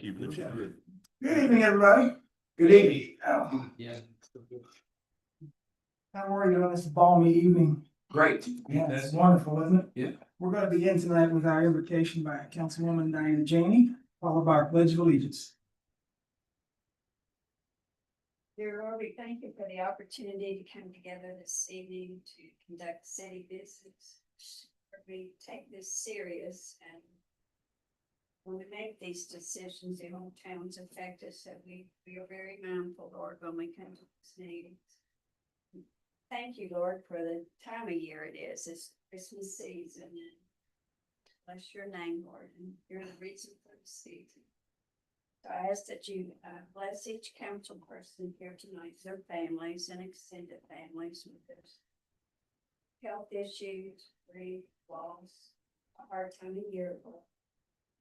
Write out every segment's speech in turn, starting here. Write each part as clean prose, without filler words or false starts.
Evening. Good evening, everybody. Good evening. Yeah. How are you on this balmy evening? Great. Yeah, it's wonderful, isn't it? Yeah. We're going to begin tonight with our invocation by Councilwoman Diana Janey, followed by our Pledge of Allegiance. Dear Lord, we thank you for the opportunity to come together this evening to conduct city business. We take this serious and when we make these decisions, the hometowns affect us, that we are very mindful, Lord, when we come to these meetings. Thank you, Lord, for the time of year it is. It's Christmas season. And bless your name, Lord, and you're the reason for the season. So I ask that you bless each council person here tonight, their families and extended families with their health issues, grief, loss, a hard time of year.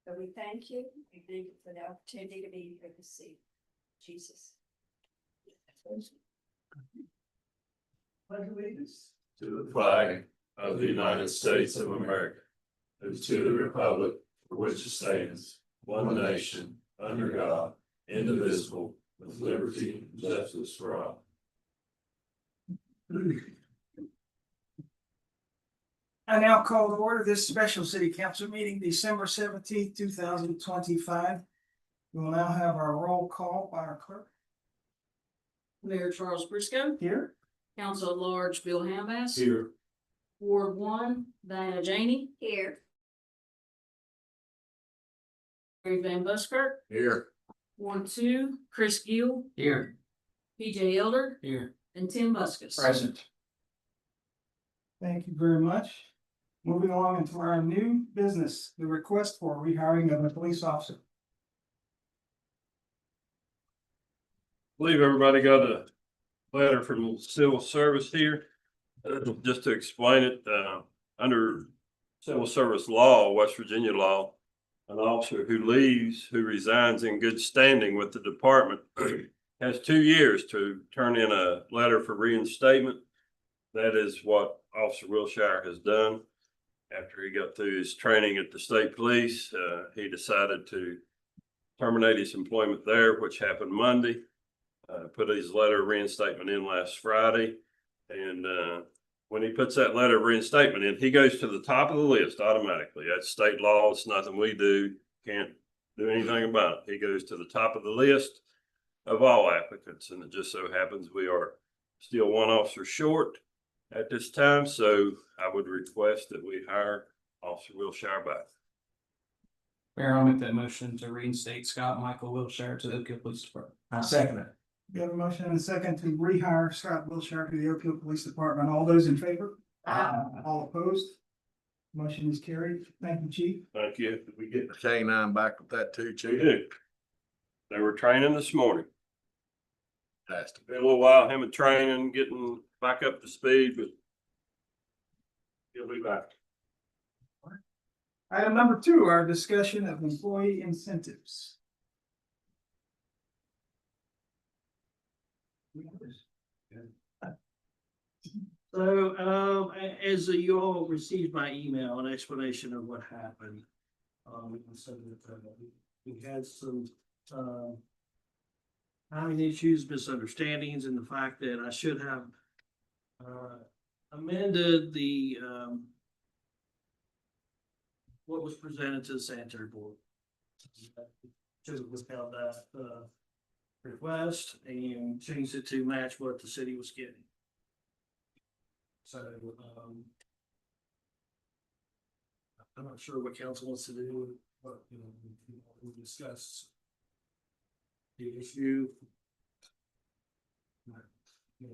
So we thank you. We thank you for the opportunity to be here to see Jesus. Pledge of Allegiance. To the flag of the United States of America, and to the republic for which it stands, one nation, under God, indivisible, with liberty and justice for all. I now call to order this special city council meeting, December 17th, 2025. We will now have our roll call by our clerk Mayor Charles Briscoe, here. Council at Large Bill Hambass, Here. Ward 1, Diana Janey, Here, Gary Van Buskirk, Here. Ward 2, Chris Gill, Here. PJ Elder, Here. and Tim Buskus. Present. Thank you very much. Moving along into our new business, the request for rehiring of a police officer. Believe everybody got a letter from civil service here. Just to explain it, under civil service law, West Virginia law, an officer who leaves, who resigns in good standing with the department has 2 years to turn in a letter for reinstatement. That is what Officer Wilshire has done. After he got through his training at the state police, he decided to terminate his employment there, which happened Monday. Put his letter of reinstatement in last Friday. And when he puts that letter of reinstatement in, he goes to the top of the list automatically. That's state law. It's nothing we do. Can't do anything about it. He goes to the top of the list of all applicants. And it just so happens we are still one officer short at this time. So I would request that we hire Officer Wilshire back. Mayor, I'll make that motion to reinstate Scott Michael Wilshire to the Oak Hill Police Department. I second it. We have a motion and a second to rehire Scott Wilshire to the Oak Hill Police Department. All those in favor? All opposed? Motion is carried. Thank you, Chief. Thank you. Did we get The K-9 back with that too, We Chief? do. They were training this morning. Fantastic. Been a little while, him and training, getting back up to speed, but he'll be back. Item number 2, our discussion of employee incentives. So, as you all received my email, an explanation of what happened. So that, we had some, timing issues, misunderstandings, and the fact that I should have, amended the, what was presented to the sanitary board. Should have withheld that, request and changed it to match what the city was getting. So, I'm not sure what council wants to do, but, we discuss the issue.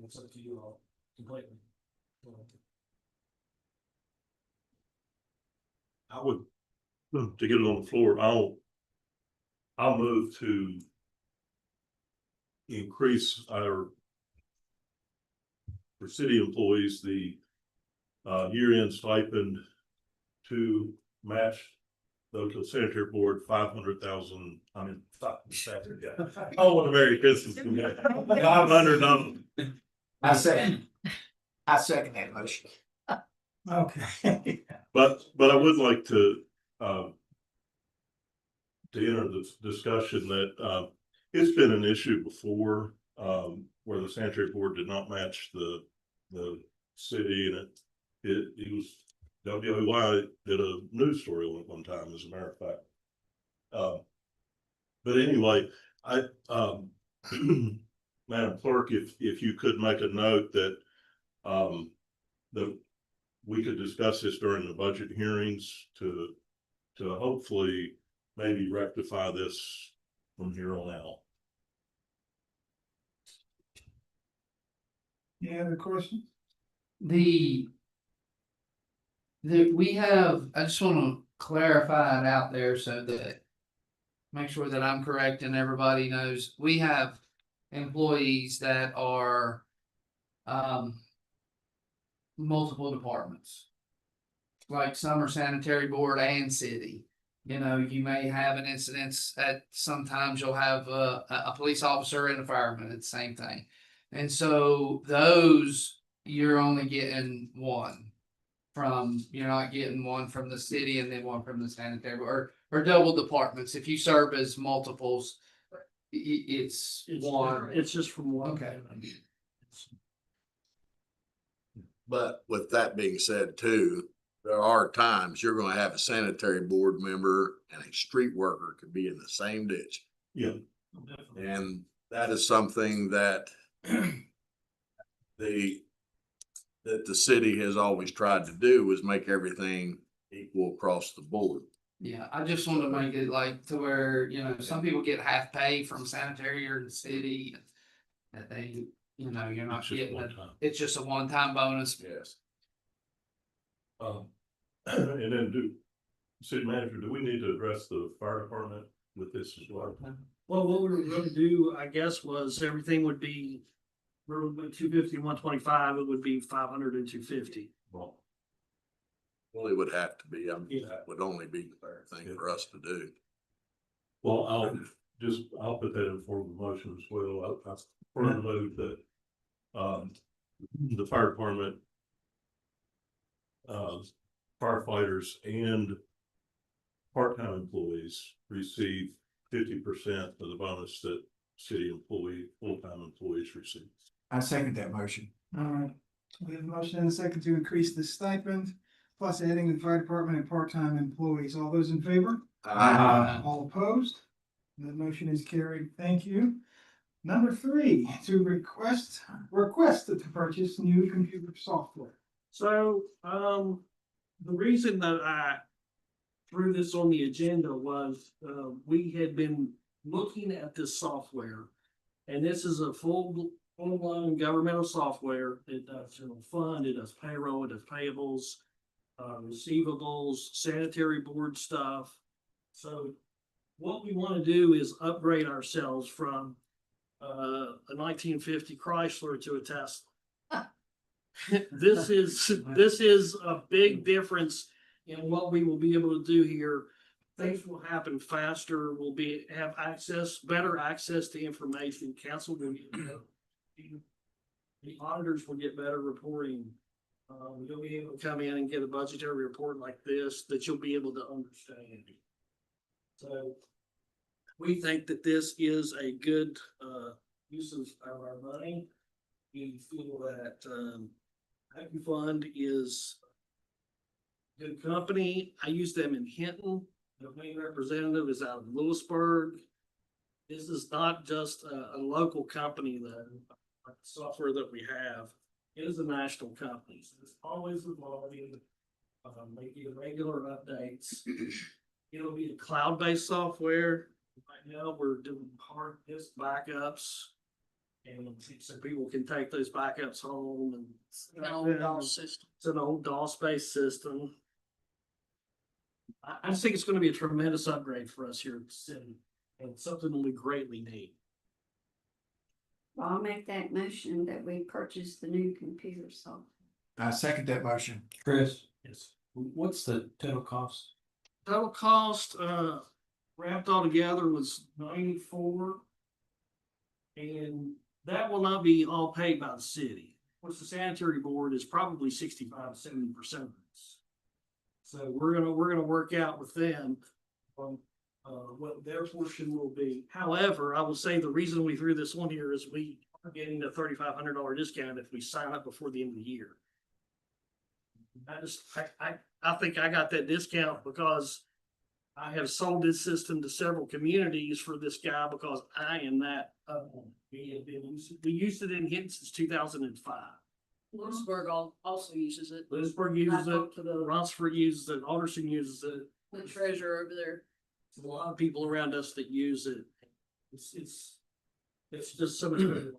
It's up to you all completely. I would, to get it on the floor, I'll move to increase our for city employees, the year-end stipend to match the sanitary board 500,000. I mean, I want a Merry Christmas. $500. I second that motion. Okay. But I would like to to enter this discussion that, it's been an issue before, where the sanitary board did not match the city, and it was, WWY did a news story on it one time, as a matter of fact. But anyway, Madam Clerk, if you could make a note that, that we could discuss this during the budget hearings to hopefully maybe rectify this from here on out. Any other questions? The we have, I just want to clarify it out there so that make sure that I'm correct and everybody knows, we have employees that are multiple departments. Like some are sanitary board and city. You know, you may have an incident at sometimes you'll have a police officer and a fireman at the same thing. And so those, you're only getting one from, you're not getting one from the city and then one from the sanitary or double departments. If you serve as multiples, it's one. It's just from one. Okay. But with that being said too, there are times you're gonna have a sanitary board member and a street worker could be in the same ditch. Yeah. And that is something that the city has always tried to do, is make everything equal across the board. Yeah, I just want to make it like to where, you know, some people get half pay from sanitary or the city. That they, you know, you're not It's just getting one it. time. It's just a one-time bonus. Yes. And then city manager, do we need to address the fire department with this as well? Well, what we were gonna do, I guess, was everything would be, we're 250 and 125, it would be 500 and 250. Well, Well, it would have to be, I mean, Yeah. that would only be the fair thing for us to do. well, I'll put that in form of motion as well. I further move that, the fire department, firefighters and part-time employees receive 50% of the bonus that city full-time employees receive. I second that motion. All right, we have a motion and a second to increase the stipend, plus adding the fire department and part-time employees. All those in favor? All opposed? The motion is carried. Thank you. Number 3, to request to purchase new computer software. So, the reason that I threw this on the agenda was, we had been looking at this software. And this is a full-blown governmental software. It does general fund, it does payroll, it does payables, receivables, sanitary board stuff. So what we want to do is upgrade ourselves from a 1950 Chrysler to a Tesla. This is a big difference in what we will be able to do here. Things will happen faster. We'll have better access to information. Council will get better. The auditors will get better reporting. You'll be able to come in and get a budgetary report like this that you'll be able to understand. So we think that this is a good use of our money. We feel that AccuFund is a good company. I use them in Hinton. The main representative is out of Lewisburg. This is not just a local company, the software that we have. It is a national company. So it's always evolving, making regular updates. It'll be a cloud-based software. Right now, we're doing hard disk backups. And so people can take those backups home and. It's an old DOS system. It's an old DOS-based system. I just think it's gonna be a tremendous upgrade for us here at the city and something that we greatly need. Well, I'll make that motion that we purchase the new computer software. I second that motion. Chris, Yes. what's the total cost? Total cost, wrapped all together was 94. And that will not be all paid by the city. Of course, the sanitary board is probably 65 to 70% of this. So we're gonna work out with them on what their portion will be. However, I will say the reason we threw this on here is we are getting a $3,500 discount if we sign up before the end of the year. I think I got that discount because I have sold this system to several communities for this guy because I am that. We used it in Hinton since 2005. Lewisburg also uses it. Lewisburg uses I it, talked to the- Rossford uses it, Alderson uses it. The treasurer over there. There's a lot of people around us that use it. It's just so much better.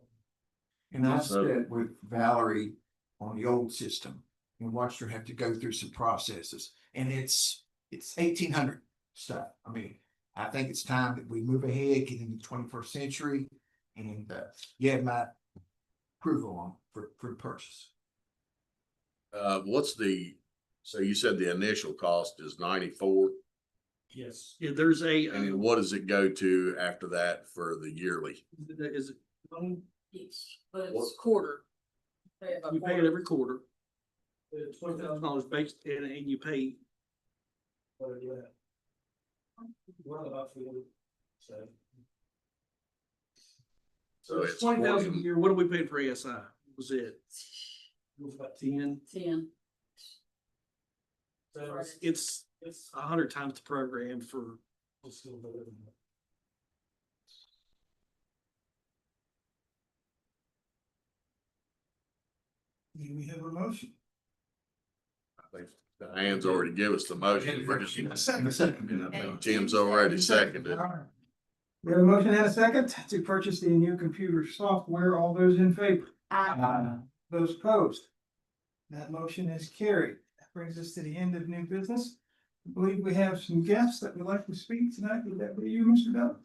And I spent with Valerie on the old system and watched her have to go through some processes, and it's 1800 stuff. I mean, I think it's time that we move ahead, get into the 21st century, and you have my approval on for the purchase. So you said the initial cost is 94, Yes. Yeah, there's a, and then what does it go to after that for the yearly? is it, Yes. But What? it's quarter. Pay it by you pay it quarter. every quarter. $20,000 based and you pay. So it's 20,000 a 40. year. What do we pay for ASI? Was it? It was about 10. 10. So it's 100 times the program for. Do we have a motion? I think Diane's already give us the motion. We're just- Second. Jim's already seconded. All right. We have a motion and a second to purchase the new computer software. All those in favor? Those opposed? That motion is carried. That brings us to the end of new business. I believe we have some guests that would like to speak tonight. Would that be you, Mr. Dove?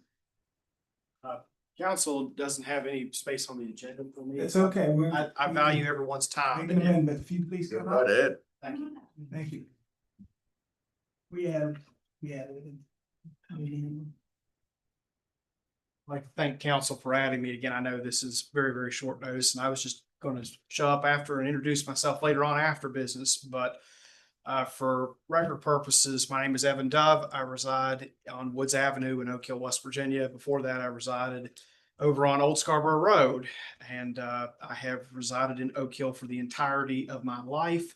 Council doesn't have any space on the agenda for me. It's okay. I value everyone's Make time. an amendment. If you please Go come right up. ahead. Thank you. Thank you. We have. I'd like to thank council for adding me again. I know this is very, very short notice, and I was just going to show up after and introduce myself later on after business, but for record purposes, my name is Evan Dove. I reside on Woods Avenue in Oak Hill, West Virginia. Before that, I resided over on Old Scarborough Road, and I have resided in Oak Hill for the entirety of my life,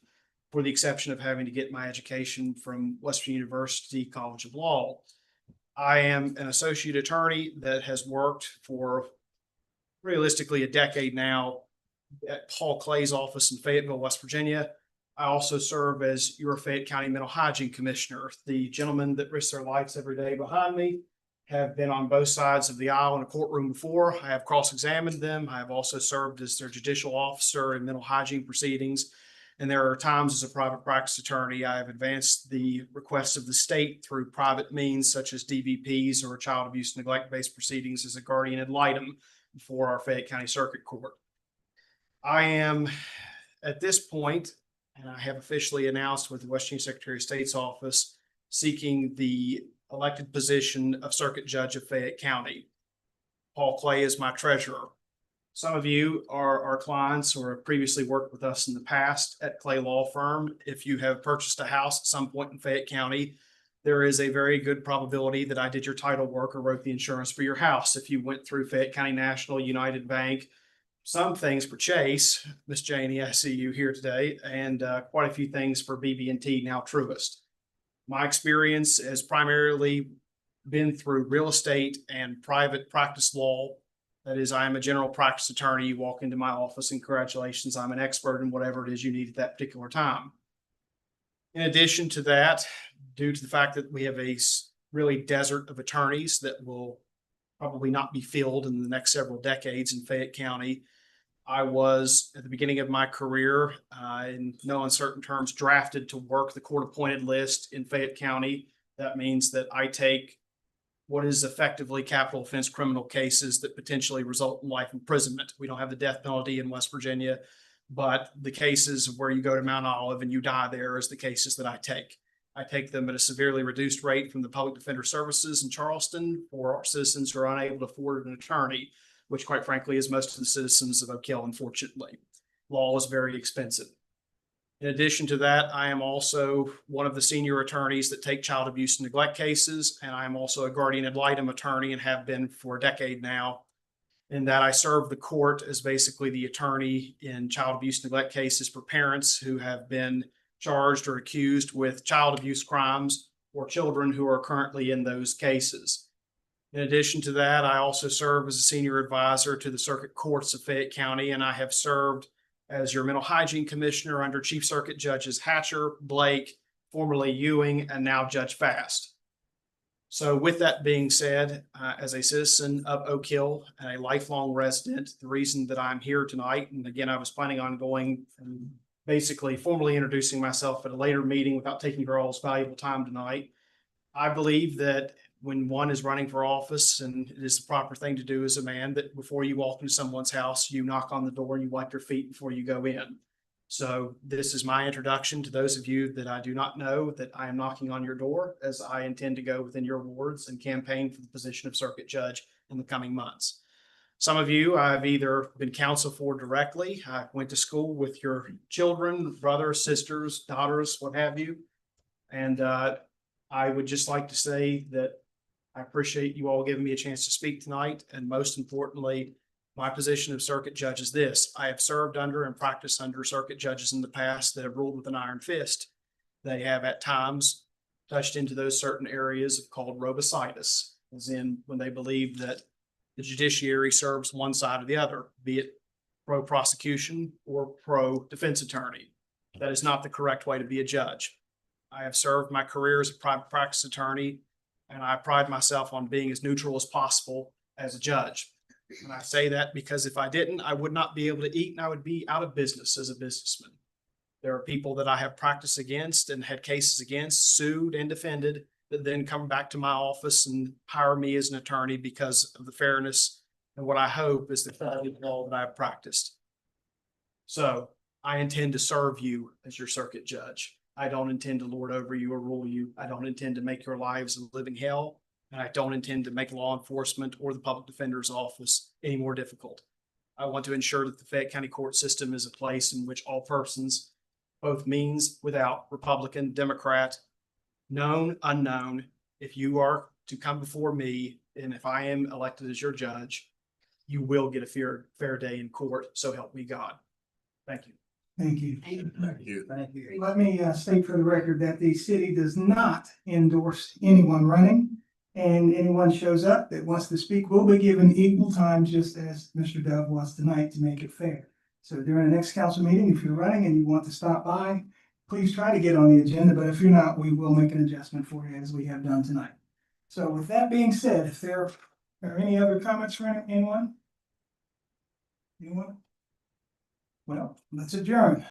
for the exception of having to get my education from West Virginia University College of Law. I am an associate attorney that has worked for realistically a decade now at Paul Clay's office in Fayetteville, West Virginia. I also serve as your Fayette County Mental Hygiene Commissioner. The gentlemen that risk their lives every day behind me have been on both sides of the aisle in a courtroom before. I have cross-examined them. I have also served as their judicial officer in mental hygiene proceedings. And there are times as a private practice attorney, I have advanced the requests of the state through private means such as DVPs or child abuse neglect-based proceedings as a guardian ad litem before our Fayette County Circuit Court. I am at this point, and I have officially announced with the West Virginia Secretary of State's office, seeking the elected position of Circuit Judge of Fayette County. Paul Clay is my treasurer. Some of you are our clients or have previously worked with us in the past at Clay Law Firm. If you have purchased a house at some point in Fayette County, there is a very good probability that I did your title work or wrote the insurance for your house. If you went through Fayette County National, United Bank, some things for Chase, Miss Janie, I see you here today, and quite a few things for BB&T, now Truist. My experience has primarily been through real estate and private practice law. That is, I am a general practice attorney. You walk into my office and congratulations, I'm an expert in whatever it is you need at that particular time. In addition to that, due to the fact that we have a really desert of attorneys that will probably not be filled in the next several decades in Fayette County, I was, at the beginning of my career, in no uncertain terms, drafted to work the court-appointed list in Fayette County. That means that I take what is effectively capital offense criminal cases that potentially result in life imprisonment. We don't have the death penalty in West Virginia, but the cases where you go to Mount Olive and you die there is the cases that I take. I take them at a severely reduced rate from the Public Defender Services in Charleston for our citizens who are unable to afford an attorney, which quite frankly is most of the citizens of Oak Hill, unfortunately. Law is very expensive. In addition to that, I am also one of the senior attorneys that take child abuse and neglect cases, and I am also a guardian ad litem attorney and have been for a decade now. In that I serve the court as basically the attorney in child abuse and neglect cases for parents who have been charged or accused with child abuse crimes or children who are currently in those cases. In addition to that, I also serve as a senior advisor to the circuit courts of Fayette County, and I have served as your mental hygiene commissioner under Chief Circuit Judges Hatcher, Blake, formerly Ewing, and now Judge Fast. So with that being said, as a citizen of Oak Hill and a lifelong resident, the reason that I'm here tonight, and again, I was planning on going and basically formally introducing myself at a later meeting without taking your all's valuable time tonight. I believe that when one is running for office, and it is the proper thing to do as a man, that before you walk into someone's house, you knock on the door and you wipe your feet before you go in. So this is my introduction to those of you that I do not know, that I am knocking on your door, as I intend to go within your wards and campaign for the position of circuit judge in the coming months. Some of you I've either been counsel for directly. I went to school with your children, brothers, sisters, daughters, what have you. And I would just like to say that I appreciate you all giving me a chance to speak tonight. And most importantly, my position of circuit judge is this: I have served under and practiced under circuit judges in the past that have ruled with an iron fist. They have at times touched into those certain areas called robositis, as in when they believe that the judiciary serves one side or the other, be it pro prosecution or pro defense attorney. That is not the correct way to be a judge. I have served my career as a private practice attorney, and I pride myself on being as neutral as possible as a judge. And I say that because if I didn't, I would not be able to eat and I would be out of business as a businessman. There are people that I have practiced against and had cases against, sued and defended, that then come back to my office and hire me as an attorney because of the fairness and what I hope is the quality of law that I have practiced. So I intend to serve you as your circuit judge. I don't intend to lord over you or rule you. I don't intend to make your lives a living hell. And I don't intend to make law enforcement or the public defender's office any more difficult. I want to ensure that the Fayette County court system is a place in which all persons, both means, without, Republican, Democrat, known, unknown, if you are to come before me and if I am elected as your judge, you will get a fair day in court. So help me God. Thank you. Thank you. Thank you. Thank you. Let me state for the record that the city does not endorse anyone running. And anyone shows up that wants to speak will be given equal time, just as Mr. Dove was tonight, to make it fair. So during the next council meeting, if you're running and you want to stop by, please try to get on the agenda. But if you're not, we will make an adjustment for you as we have done tonight. So with that being said, if there are any other comments from anyone? Anyone? Well, let's adjourn.